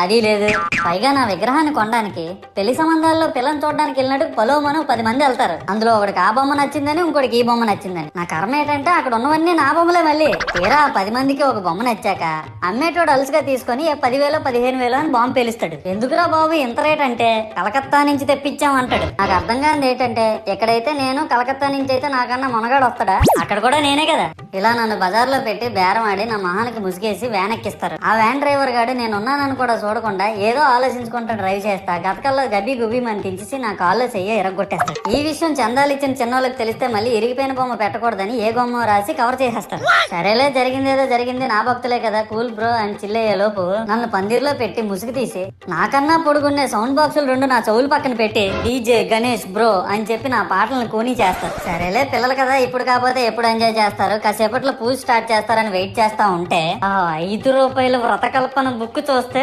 అది లేదు. పైగా నా విగ్రహాన్ని కొనడానికి పెళ్లి సంబంధాల్లో పిల్లని చూడడానికి వెళ్ళినట్టు పొలోమను 10 మంది వెళ్తారు. అందులో ఒకడికి ఆ బొమ్మ నచ్చిందని, ఇంకోటికి ఈ బొమ్మ నచ్చిందని. నా కర్మ ఏంటంటే అక్కడ ఉన్నవన్నీ నా బొమ్మలే. మళ్ళీ తీరా 10 మందికి ఒక బొమ్మ నచ్చాక అమ్మేటోడు అలుసుగా తీసుకొని 10,000 15,000 అని బాంబు పేలుస్తాడు. ఎందుకురా బాబు ఇంత రేట్ అంటే కలకత్తా నుంచి తెప్పించాం అంటాడు. నాకు అర్థం కానిది ఏంటంటే ఎక్కడైతే నేను కలకత్తా నుంచి అయితే నాకన్నా మొనగాడు వస్తాడా, అక్కడ కూడా నేనే కదా. ఇలా నన్ను బజార్లో పెట్టి బేరం ఆడి నా మొహానికి ముసుగేసి వ్యాన్ ఎక్కిస్తారు. ఆ వ్యాన్ డ్రైవర్ గాడు నేను ఉన్నానని కూడా చూడకుండా ఏదో ఆలోచించుకుంటూ డ్రైవ్ చేస్తా గతకల్లో గబ్బి గుబ్బి అని తించేసి నా కాల్లో చెయ్యి ఎరగొట్టేస్తాడు. ఈ విషయం చందాలు ఇచ్చిన చిన్నోళ్ళకి తెలిస్తే మళ్ళీ ఇరిగిపోయిన బొమ్మ పెట్టకూడదని ఏ బొమ్మ రాసి కవర్ చేసేస్తారు. సరేలే జరిగిందేదో జరిగింది, నా భక్తులే కదా, కూల్ బ్రో అని చిల్లయ్యే లోపు నన్ను పందిర్లో పెట్టి ముసుగు తీసి నాకన్నా పొడుగుండే సౌండ్ బాక్సులు 2 నా చెవులు పక్కన పెట్టి డీజే గణేష్ బ్రో అని చెప్పి నా పాటలను కూనీ చేస్తారు. సరేలే పిల్లలు కదా, ఇప్పుడు కాకపోతే ఎప్పుడు ఎంజాయ్ చేస్తారు, కాసేపట్లో పూజ స్టార్ట్ చేస్తారని వెయిట్ చేస్తా ఉంటే ఆ 5 రూపాయల వ్రతకల్పన బుక్ చూస్తే